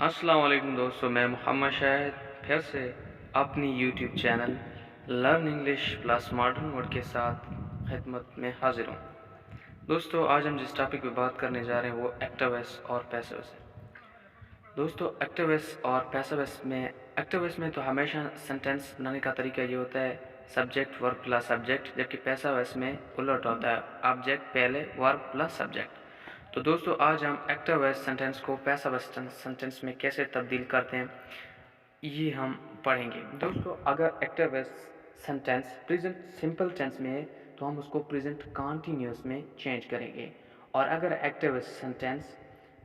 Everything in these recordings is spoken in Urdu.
السلام علیکم دوستو، میں محمد شاہد پھر سے اپنی YouTube channel learn English plus modern word کے ساتھ خدمت میں حاضر ہوں۔ دوستو، آج ہم جس ٹاپک پہ بات کرنے جا رہے ہیں وہ ایکٹیو وائس اور پیسو وائس ہے۔ دوستو، ایکٹیو وائس اور پیسو وائس میں تو ہمیشہ سینٹینس بنانے کا طریقہ یہ ہوتا ہے سبجیکٹ ورب پلس سبجیکٹ، جبکہ پیسو وائس میں الٹ ہوتا ہے آبجیکٹ پہلے ورب پلس سبجیکٹ۔ تو دوستو، آج ہم ایکٹیو وائس سینٹینس کو پیسو وائس سینٹینس میں کیسے تبدیل کرتے ہیں یہ ہم پڑھیں گے۔ دوستو، اگر active voice sentence present simple tense میں ہے تو ہم اس کو پریزنٹ کنٹینیوس میں چینج کریں گے، اور اگر active voice sentence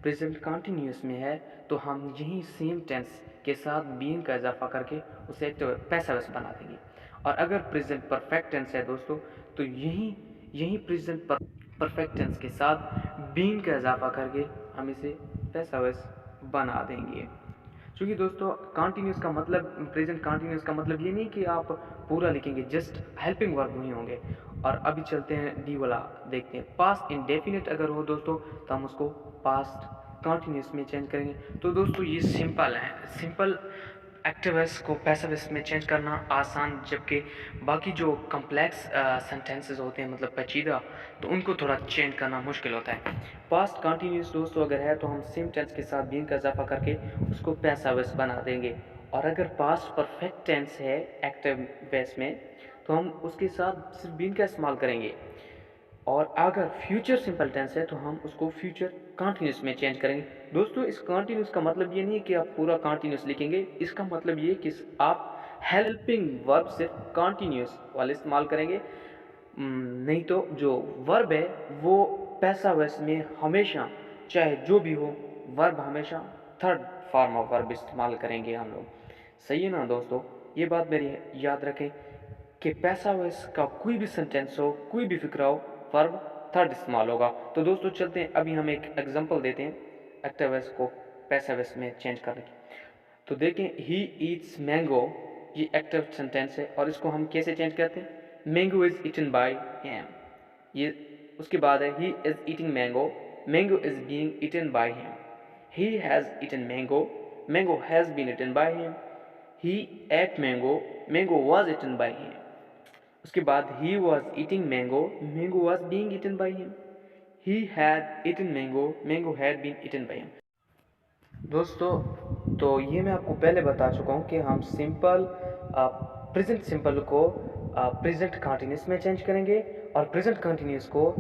present continuous میں ہے تو ہم یہی سیم ٹینس کے ساتھ بین کا اضافہ کر کے اسے پیسو وائس بنا دیں گے، اور اگر پریزنٹ پرفیکٹ ٹینس ہے دوستو تو یہی پریزنٹ پرفیکٹ ٹینس کے ساتھ بین کا اضافہ کر کے ہم اسے پیسو وائس بنا دیں گے۔ چونکہ دوستو کنٹینیوس کا مطلب پریزنٹ کنٹینیوس کا مطلب یہ نہیں کہ آپ پورا لکھیں گے، جسٹ ہیلپنگ ورب نہیں ہوں گے۔ اور ابھی چلتے ہیں ڈی والا دیکھتے ہیں۔ پاسٹ انڈیفینٹ اگر ہو دوستو تو ہم اس کو پاسٹ کنٹینیوس میں چینج کریں گے۔ تو دوستو یہ سمپل ہے، سمپل ایکٹیو وائس کو پیسو وائس میں چینج کرنا آسان، جبکہ باقی جو کمپلیکس سینٹینسز ہوتے ہیں مطلب پیچیدہ، تو ان کو تھوڑا چینج کرنا مشکل ہوتا ہے۔ پاسٹ کنٹینیوس دوستو اگر ہے تو ہم سیم ٹینس کے ساتھ بین کا اضافہ کر کے اس کو پیسو وائس بنا دیں گے، اور اگر پاسٹ پرفیکٹ ٹینس ہے ایکٹیو وائس میں تو ہم اس کے ساتھ صرف بین کا استعمال کریں گے، اور اگر فیوچر سمپل ٹینس ہے تو ہم اس کو فیوچر کنٹینیوس میں چینج کریں گے۔ دوستو، اس کنٹینیوس کا مطلب یہ نہیں کہ آپ پورا کنٹینیوس لکھیں گے، اس کا مطلب یہ کہ آپ ہیلپنگ ورب صرف کنٹینیوس والے استعمال کریں گے، نہیں تو جو ورب ہے وہ پیسو وائس میں ہمیشہ چاہے جو بھی ہو ورب ہمیشہ تھرڈ فارم آف ورب استعمال کریں گے ہم لوگ۔ صحیح ہے نا دوستو؟ یہ بات میری یاد رکھیں کہ پیسو وائس کا کوئی بھی سینٹینس ہو، کوئی بھی فکرہ ہو، ورب تھرڈ استعمال ہوگا۔ تو دوستو چلتے ہیں، ابھی ہم ایک ایگزامپل دیتے ہیں ایکٹیو وائس کو پیسو وائس میں چینج کرنے کی۔ تو دیکھیں، ہی ایٹس مینگو، یہ ایکٹیو سینٹینس ہے، اور اس کو ہم کیسے چینج کرتے ہیں؟ Mango is eaten by him, یہ اس کے بعد ہے he is eating mango, mango is being eaten by him, he has eaten mango, mango has been eaten by him, he ate mango, mango was eaten by him. اس کے بعد he was eating mango, mango was being eaten by him, he had eaten mango, mango had been eaten by him. دوستو، تو یہ میں آپ کو پہلے بتا چکا ہوں کہ ہم سمپل پریزنٹ سمپل کو پریزنٹ کنٹینیوس میں چینج کریں گے، اور پریزنٹ کنٹینیوس کو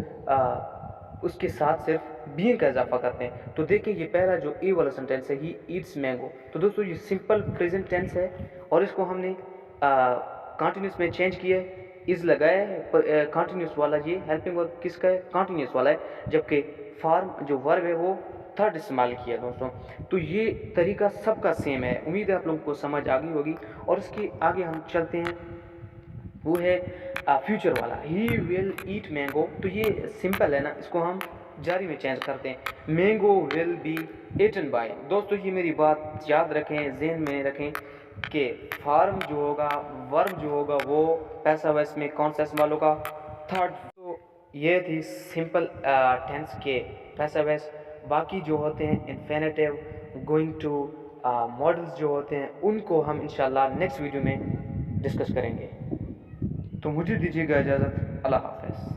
اس کے ساتھ صرف بین کا اضافہ کرتے ہیں۔ تو دیکھیں، یہ پہلا جو اے والا سینٹینس ہے، ہی ایٹس مینگو، تو دوستو یہ سمپل پریزنٹ ٹینس ہے، اور اس کو ہم نے کنٹینیوس میں چینج کیا ہے، از لگایا ہے کنٹینیوس والا، یہ ہیلپنگ ورب کس کا ہے؟ کنٹینیوس والا ہے، جبکہ فارم جو ورب ہے وہ تھرڈ استعمال کیا دوستوں۔ تو یہ طریقہ سب کا سیم ہے، امید ہے آپ لوگوں کو سمجھ آ گئی ہوگی۔ اور اس کے آگے ہم چلتے ہیں، وہ ہے فیوچر والا، ہی ول ایٹ مینگو، تو یہ سمپل ہے نا، اس کو ہم جاری میں چینج کرتے ہیں، mango will be eaten by. دوستو یہ میری بات یاد رکھیں، ذہن میں رکھیں کہ فارم جو ہوگا، ورب جو ہوگا، وہ پیسو وائس میں کون سا استعمال ہوگا؟ تھرڈ۔ تو یہ تھی سمپل ٹینس کے پیسو وائس۔ باقی جو ہوتے ہیں انفینیٹیو، گوئنگ ٹو، ماڈلز جو ہوتے ہیں، ان کو ہم انشاءاللہ نیکسٹ ویڈیو میں ڈسکس کریں گے۔ تو مجھے دیجیے گا اجازت، اللہ حافظ۔